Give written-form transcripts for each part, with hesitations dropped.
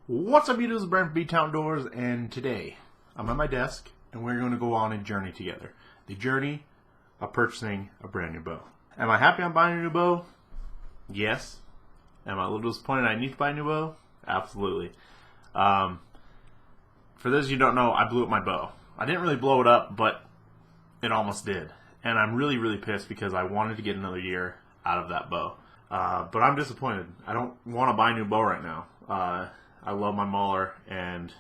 What's up, YouTube? This is Brent from Beach Outdoors, and today I'm at my desk and we're going to go on a journey together. The journey of purchasing a brand new bow. Am I happy I'm buying a new bow? Yes. Am I a little disappointed I need to buy a new bow? Absolutely. For those of you who don't know, I blew up my bow. I didn't really blow it up, but it almost did. And I'm really, really pissed because I wanted to get another year out of that bow. But I'm disappointed. I don't want to buy a new bow right now. I love my mauler, and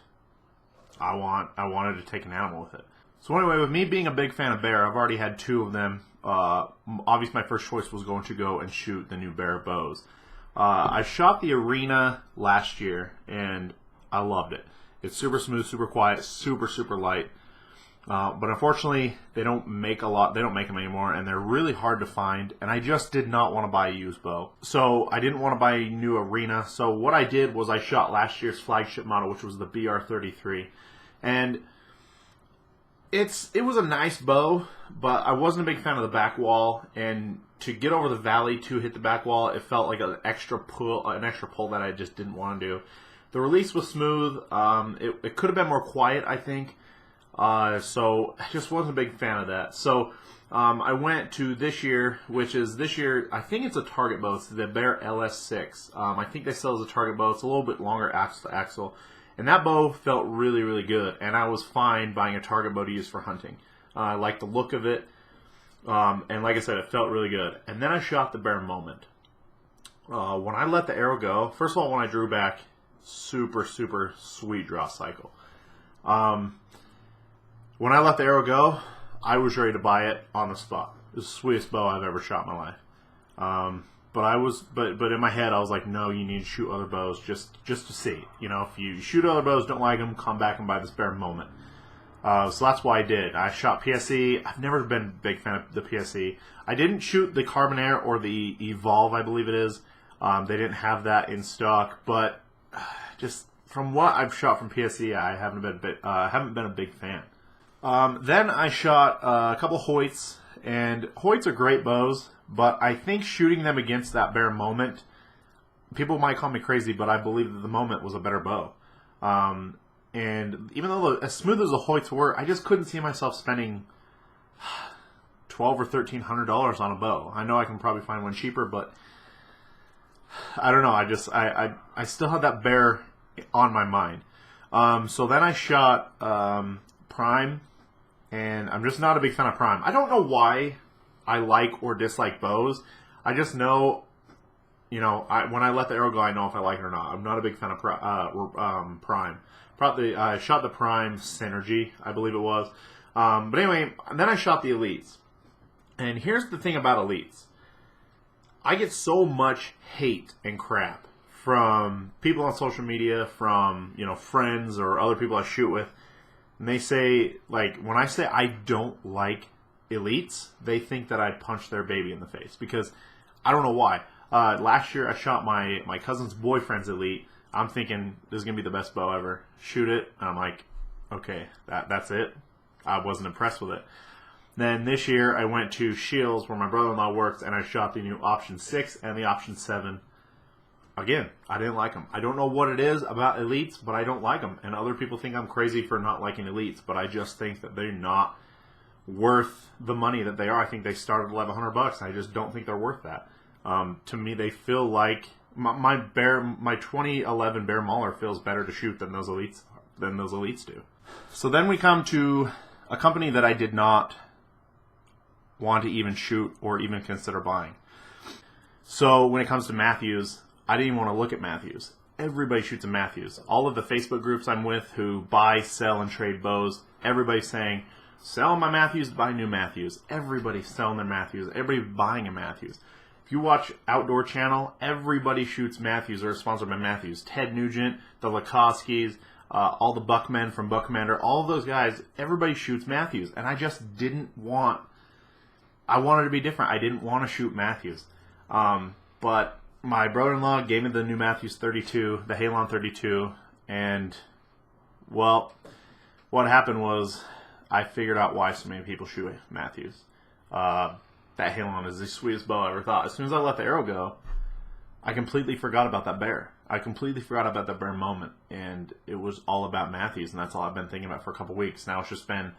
I wanted to take an animal with it. So anyway, with me being a big fan of bear, I've already had two of them. Obviously, my first choice was going to go and shoot the new bear bows. I shot the Arena last year, and I loved it. It's super smooth, super quiet, super, super light. But unfortunately, they don't make a lot. They don't make them anymore, and they're really hard to find. And I just did not want to buy a used bow, so I didn't want to buy a new Arena. So what I did was I shot last year's flagship model, which was the BR33, and it was a nice bow, but I wasn't a big fan of the back wall. And to get over the valley to hit the back wall, it felt like an extra pull that I just didn't want to do. The release was smooth. It could have been more quiet, I think. So I just wasn't a big fan of that. So I went to this year, which is this year, I think it's a Target bow. It's the Bear LS6. I think they sell as a Target bow. It's a little bit longer axle to axle. And that bow felt really, really good. And I was fine buying a Target bow to use for hunting. I liked the look of it. And like I said, it felt really good. And then I shot the Bear Moment. When I let the arrow go, first of all, when I drew back, super, super sweet draw cycle. When I let the arrow go, I was ready to buy it on the spot. It was the sweetest bow I've ever shot in my life. But in my head, I was like, no, you need to shoot other bows just to see. You know, if you shoot other bows, don't like them, come back and buy this Bear Moment. So that's why I did. I shot PSE. I've never been a big fan of the PSE. I didn't shoot the Carbon Air or the Evolve, I believe it is. They didn't have that in stock, but just from what I've shot from PSE, I haven't been a big fan. Then I shot a couple Hoyts, and Hoyts are great bows, but I think shooting them against that Bear Moment, people might call me crazy, but I believe that the Moment was a better bow. And even though as smooth as the Hoyts were, I just couldn't see myself spending $1,200 or $1,300 on a bow. I know I can probably find one cheaper, but I don't know. I still had that Bear on my mind. So then I shot Prime. And I'm just not a big fan of Prime. I don't know why I like or dislike bows. I just know, you know, when I let the arrow go, I know if I like it or not. I'm not a big fan of Prime. Probably I shot the Prime Synergy, I believe it was. But anyway, then I shot the Elites. And here's the thing about Elites. I get so much hate and crap from people on social media, from, you know, friends or other people I shoot with. And they say, like, when I say I don't like Elites, they think that I punched their baby in the face. Because I don't know why. Last year I shot my cousin's boyfriend's Elite. I'm thinking this is going to be the best bow ever. Shoot it. And I'm like, okay, that's it. I wasn't impressed with it. Then this year I went to Shields where my brother-in-law works, and I shot the new Option 6 and the Option 7. Again, I didn't like them. I don't know what it is about Elites, but I don't like them. And other people think I'm crazy for not liking Elites, but I just think that they're not worth the money that they are. I think they start at $1,100. I just don't think they're worth that. To me, they feel like my 2011 Bear Mauler feels better to shoot than those Elites do. So then we come to a company that I did not want to even shoot or even consider buying. So when it comes to Mathews, I didn't even want to look at Mathews. Everybody shoots a Mathews. All of the Facebook groups I'm with who buy, sell, and trade bows, everybody's saying, sell my Mathews, buy new Mathews. Everybody's selling their Mathews. Everybody's buying a Mathews. If you watch Outdoor Channel, everybody shoots Mathews or is sponsored by Mathews. Ted Nugent, the Lakoskis, all the Buckmen from Buckmander, all of those guys, everybody shoots Mathews. And I just didn't want, I wanted to be different. I didn't want to shoot Mathews. But my brother-in-law gave me the new Mathews 32, the Halon 32, and, well, what happened was I figured out why so many people shoot Mathews. That Halon is the sweetest bow I ever thought. As soon as I let the arrow go, I completely forgot about that bear. I completely forgot about that bare moment, and it was all about Mathews, and that's all I've been thinking about for a couple weeks. Now it's just been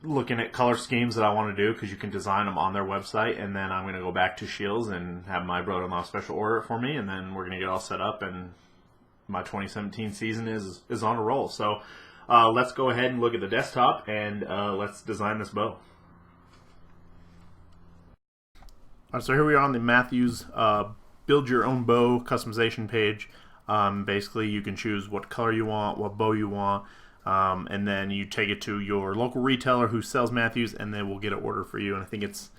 looking at color schemes that I want to do, because you can design them on their website, and then I'm going to go back to Shields and have my brother-in-law special order it for me, and then we're going to get all set up, and my 2017 season is on a roll. So let's go ahead and look at the desktop, and let's design this bow. All right, so here we are on the Mathews build your own bow customization page. Basically, you can choose what color you want, what bow you want, and then you take it to your local retailer who sells Mathews, and they will get an order for you. And I think it's,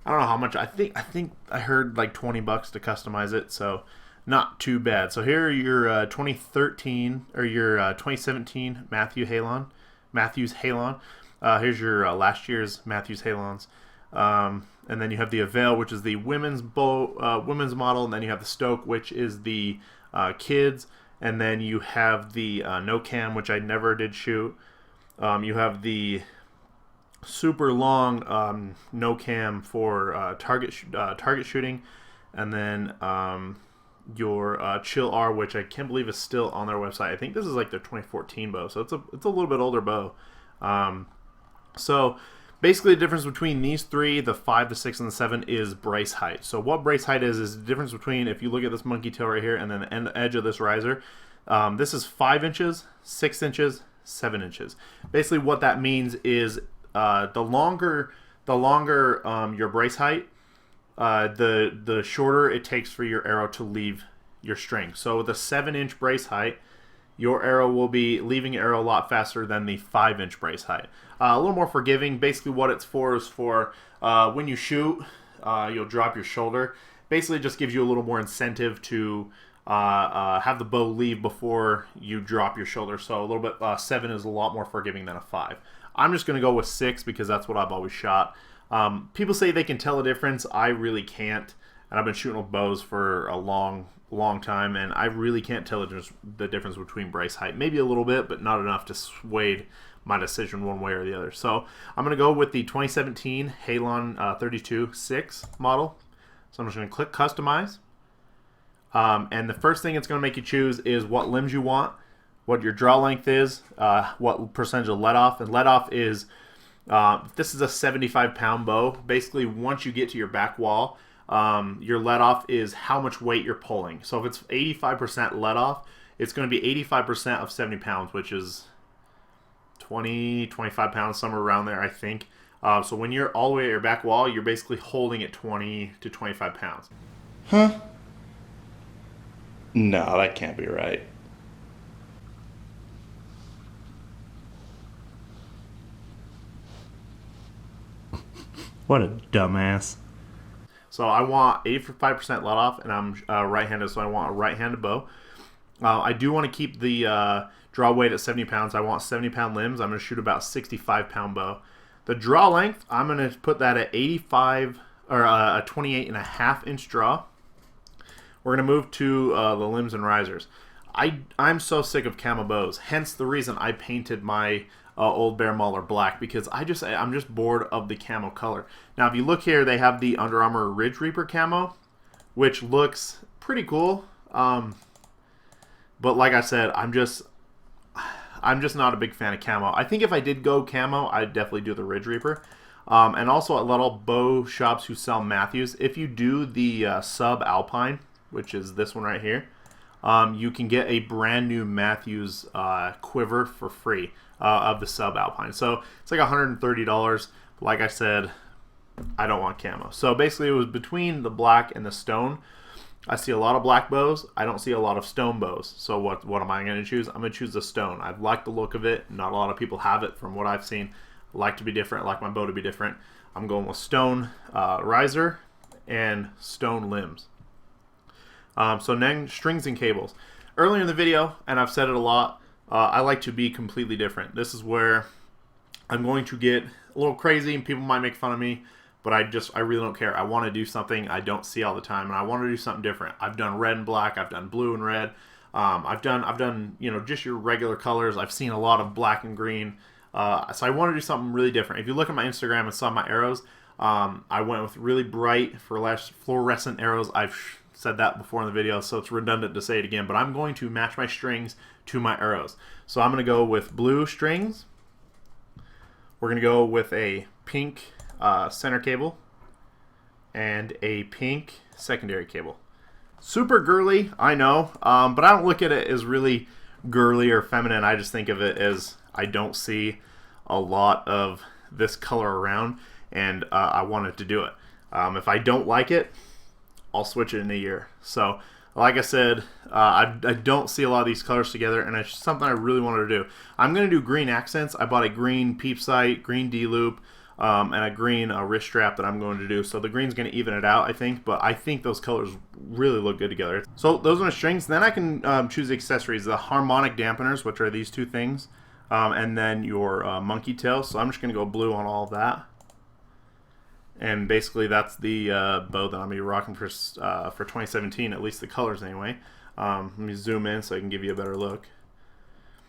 I don't know how much. I think I heard like $20 to customize it, so not too bad. So here are your 2013 or your 2017 Mathews Halon. Here's your last year's Mathews Halons. And then you have the Avail, which is the women's bow, women's model, and then you have the Stoke, which is the kids, and then you have the no cam, which I never did shoot. You have the super long no cam for target shooting, and then your Chill R, which I can't believe is still on their website. I think this is like their 2014 bow, so it's a little bit older bow. So basically, the difference between these three, the 5, the 6, and the 7, is brace height. So what brace height is the difference between, if you look at this monkey tail right here and then the edge of this riser, this is 5 inches, 6 inches, 7 inches. Basically, what that means is the longer your brace height, the shorter it takes for your arrow to leave your string. So with a 7-inch brace height, your arrow will be leaving your arrow a lot faster than the 5-inch brace height. A little more forgiving. Basically what it's for is for when you shoot, you'll drop your shoulder. Basically it just gives you a little more incentive to have the bow leave before you drop your shoulder. So a little bit, 7 is a lot more forgiving than a 5. I'm just going to go with 6 because that's what I've always shot. People say they can tell a difference. I really can't. And I've been shooting with bows for a long time, and I really can't tell the difference between brace height. Maybe a little bit, but not enough to sway my decision one way or the other. So I'm going to go with the 2017 Halon 32-6 model. So I'm just going to click Customize. And the first thing it's going to make you choose is what limbs you want, what your draw length is, what percentage of let off. And let off is, this is a 75-pound bow. Basically, once you get to your back wall, your let off is how much weight you're pulling. So if it's 85% let off, it's going to be 85% of 70 pounds, which is 25 pounds, somewhere around there, I think. So when you're all the way at your back wall, you're basically holding at 20 to 25 pounds. Huh? No, that can't be right. What a dumbass. So I want 85% let off, and I'm right-handed, so I want a right-handed bow. I do want to keep the draw weight at 70 pounds. I want 70-pound limbs. I'm going to shoot about 65-pound bow. The draw length, I'm going to put that at 85 or a 28.5-inch draw. We're going to move to the limbs and risers. I'm so sick of camo bows. Hence the reason I painted my Old Bear Mauler black, because I'm just bored of the camo color. Now if you look here, they have the Under Armour Ridge Reaper camo, which looks pretty cool. But like I said, I'm just not a big fan of camo. I think if I did go camo, I'd definitely do the Ridge Reaper. And also at little bow shops who sell Mathews, if you do the Sub Alpine, which is this one right here, you can get a brand new Mathews quiver for free of the Sub Alpine. So it's like $130. Like I said, I don't want camo. So basically it was between the black and the stone. I see a lot of black bows. I don't see a lot of stone bows. So what am I going to choose? I'm going to choose the stone. I like the look of it. Not a lot of people have it from what I've seen. I like to be different. I like my bow to be different. I'm going with stone riser and stone limbs. So then strings and cables. Earlier in the video, and I've said it a lot, I like to be completely different. This is where I'm going to get a little crazy and people might make fun of me, but I really don't care. I want to do something I don't see all the time, and I want to do something different. I've done red and black. I've done blue and red. I've done just your regular colors. I've seen a lot of black and green. So I want to do something really different. If you look at my Instagram and saw my arrows, I went with really bright fluorescent arrows. I've said that before in the video, so it's redundant to say it again, but I'm going to match my strings to my arrows. So I'm going to go with blue strings. We're going to go with a pink center cable and a pink secondary cable. Super girly, I know, but I don't look at it as really girly or feminine. I just think of it as I don't see a lot of this color around, and I wanted to do it. If I don't like it, I'll switch it in a year. So, like I said, I don't see a lot of these colors together, and it's something I really wanted to do. I'm going to do green accents. I bought a green peep sight, green D-loop, and a green wrist strap that I'm going to do. So the green's going to even it out, I think, but I think those colors really look good together. So those are my strings. Then I can choose the accessories, the harmonic dampeners, which are these two things, and then your monkey tail. So I'm just going to go blue on all of that. And basically that's the bow that I'm going to be rocking for 2017, at least the colors anyway. Let me zoom in so I can give you a better look.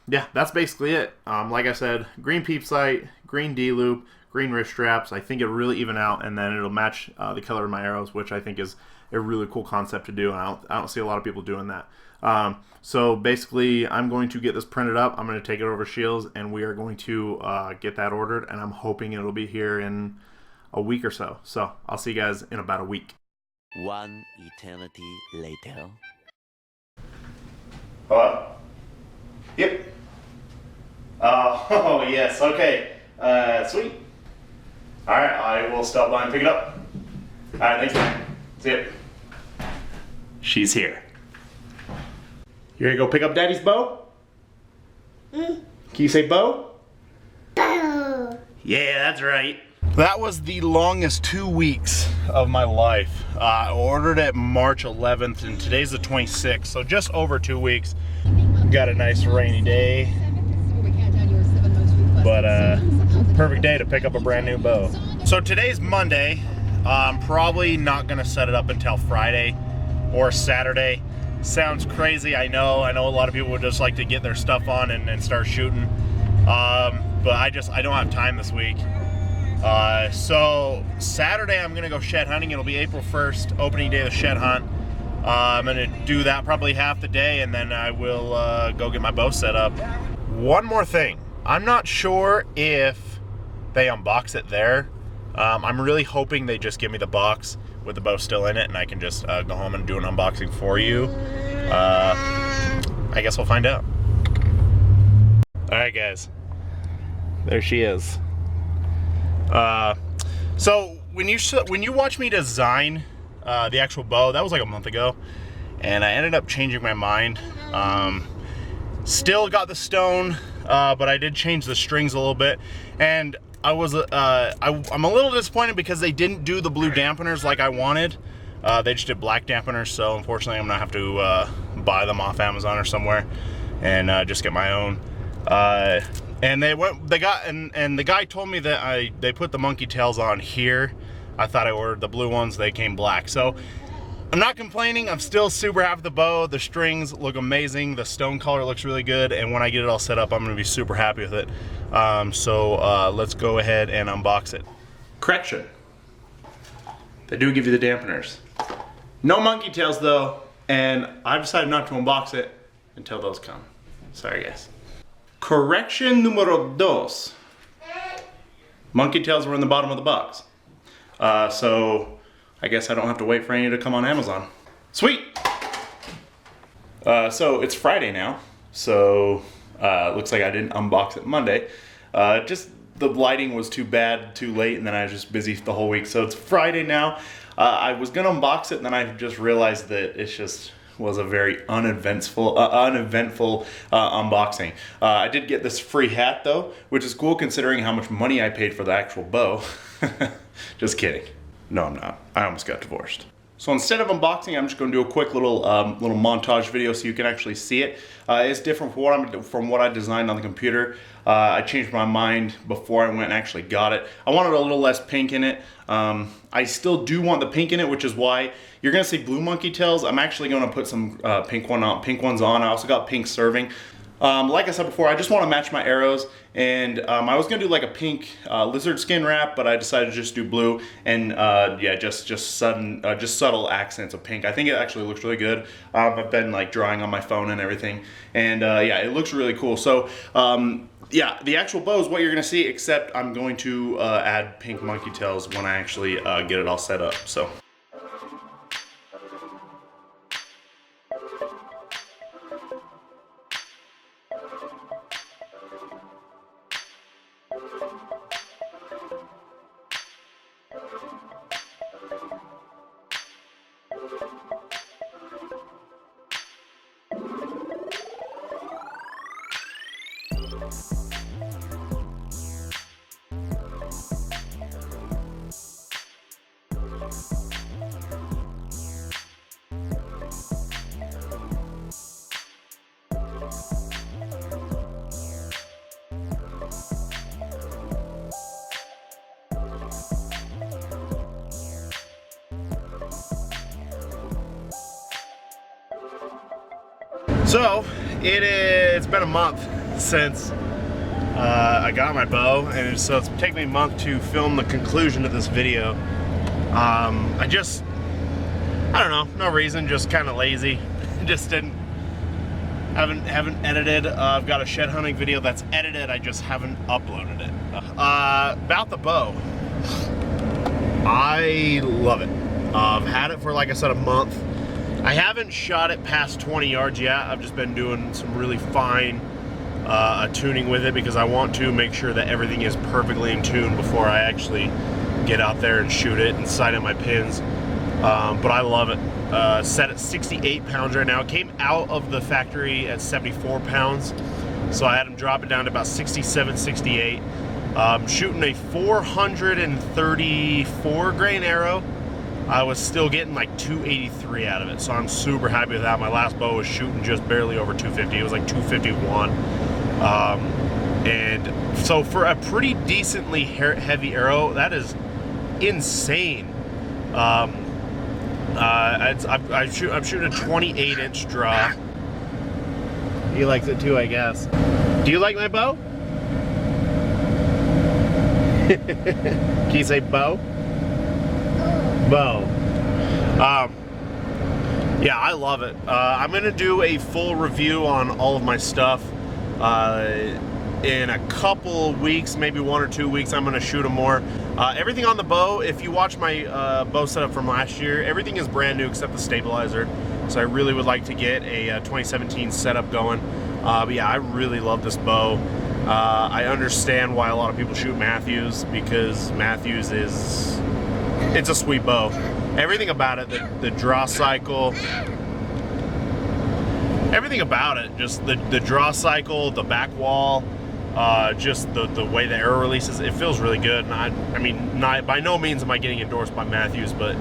Yeah, that's basically it. Like I said, green peep sight, green D-loop, green wrist straps. I think it'll really even out, and then it'll match the color of my arrows, which I think is a really cool concept to do, and I don't see a lot of people doing that. So basically, I'm going to get this printed up. I'm going to take it over to Shields, and we are going to get that ordered, and I'm hoping it'll be here in a week or so. So I'll see you guys in about a week. One eternity later. Hello? Yep. Oh, yes, okay. Sweet. Alright, I will stop by and pick it up. Alright, thanks, man. See ya. She's here. You ready to go pick up Daddy's bow? Can you say bow? Bow. Yeah, that's right. That was the longest 2 weeks of my life. I ordered it March 11th, and today's the 26th, so just over 2 weeks. Got a nice rainy day, but perfect day to pick up a brand new bow. So today's Monday. I'm probably not gonna set it up until Friday or Saturday. Sounds crazy, I know a lot of people would just like to get their stuff on and start shooting, but I don't have time this week. So Saturday I'm gonna go shed hunting. It'll be April 1st, opening day of the shed hunt. I'm gonna do that probably half the day, and then I will go get my bow set up. One more thing, I'm not sure if they unbox it there. I'm really hoping they just give me the box with the bow still in it, and I can just go home and do an unboxing for you. I guess we'll find out. All right, guys, there she is. So when you watch me design the actual bow, that was like a month ago, and I ended up changing my mind. Still got the stone, but I did change the strings a little bit, and I'm a little disappointed because they didn't do the blue dampeners like I wanted. They just did black dampeners, so unfortunately I'm gonna have to buy them off Amazon or somewhere and just get my own. And the guy told me that they put the monkey tails on here. I thought I ordered the blue ones, they came black. So I'm not complaining, I'm still super happy with the bow. The strings look amazing, the stone color looks really good, and when I get it all set up, I'm gonna be super happy with it. So let's go ahead and unbox it. Correction, they do give you the dampeners. No monkey tails though, and I've decided not to unbox it until those come. Sorry guys. Correction numero dos. Monkey tails were in the bottom of the box. So I guess I don't have to wait for any to come on Amazon. Sweet! So it's Friday now, so looks like I didn't unbox it Monday. Just the lighting was too bad, too late, and then I was just busy the whole week. So it's Friday now. I was gonna unbox it, and then I just realized that it's just was a very uneventful unboxing. I did get this free hat though, which is cool considering how much money I paid for the actual bow. Just kidding. No, I'm not. I almost got divorced. So instead of unboxing, I'm just going to do a quick little montage video so you can actually see it. It's different from what I designed on the computer. I changed my mind before I went and actually got it. I wanted a little less pink in it. I still do want the pink in it, which is why you're going to see blue monkey tails. I'm actually going to put some pink ones on. I also got pink serving. Like I said before, I just want to match my arrows, and I was gonna do like a pink lizard skin wrap, but I decided to just do blue, and yeah, just subtle accents of pink. I think it actually looks really good. I've been like drawing on my phone and everything, and yeah, it looks really cool. So yeah, the actual bow is what you're gonna see, except I'm going to add pink monkey tails when I actually get it all set up. So. So, it's been a month since I got my bow, and so it's taken me a month to film the conclusion of this video. I don't know, no reason, just kind of lazy. Just haven't edited. I've got a shed hunting video that's edited, I just haven't uploaded it. About the bow, I love it. I've had it for, like I said, a month. I haven't shot it past 20 yards yet. I've just been doing some really fine tuning with it because I want to make sure that everything is perfectly in tune before I actually get out there and shoot it and sight on my pins. But I love it. Set at 68 pounds right now. It came out of the factory at 74 pounds. So I had them drop it down to about 67, 68. Shooting a 434 grain arrow. I was still getting like 283 out of it, so I'm super happy with that. My last bow was shooting just barely over 250. It was like 251. And so for a pretty decently heavy arrow, that is insane. I'm shooting a 28-inch draw. He likes it too, I guess. Do you like my bow? Can you say bow? Bow. Yeah, I love it. I'm gonna do a full review on all of my stuff in a couple weeks, maybe 1 or 2 weeks. I'm gonna shoot them more. Everything on the bow, if you watch my bow setup from last year, everything is brand new except the stabilizer. So I really would like to get a 2017 setup going. But yeah, I really love this bow. I understand why a lot of people shoot Mathews, because Mathews it's a sweet bow. Everything about it, the draw cycle, everything about it, just the draw cycle, the back wall, just the way the arrow releases, it feels really good. And I mean, by no means am I getting endorsed by Mathews, but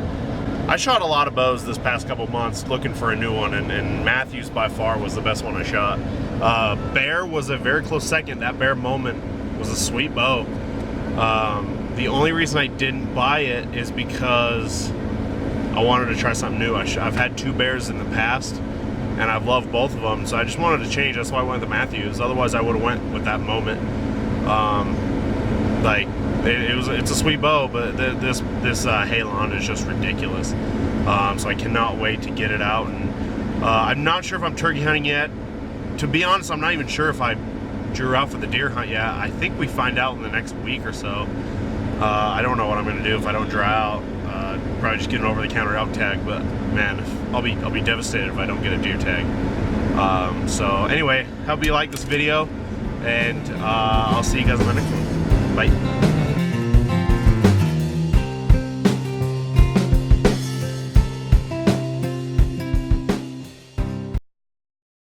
I shot a lot of bows this past couple months looking for a new one, and Mathews by far was the best one I shot. Bear was a very close second. That Bear Moment was a sweet bow. The only reason I didn't buy it is because I wanted to try something new. I've had 2 Bears in the past, and I've loved both of them, so I just wanted to change. That's why I went with the Mathews. Otherwise, I would have went with that Moment. Like it's a sweet bow, but this Halon is just ridiculous. So I cannot wait to get it out. And I'm not sure if I'm turkey hunting yet. To be honest, I'm not even sure if I drew out for the deer hunt yet. I think we find out in the next week or so. I don't know what I'm going to do if I don't draw out. Probably just get an over-the-counter elk tag, but man, I'll be devastated if I don't get a deer tag. So anyway, hope you like this video, and I'll see you guys on the next one. Bye.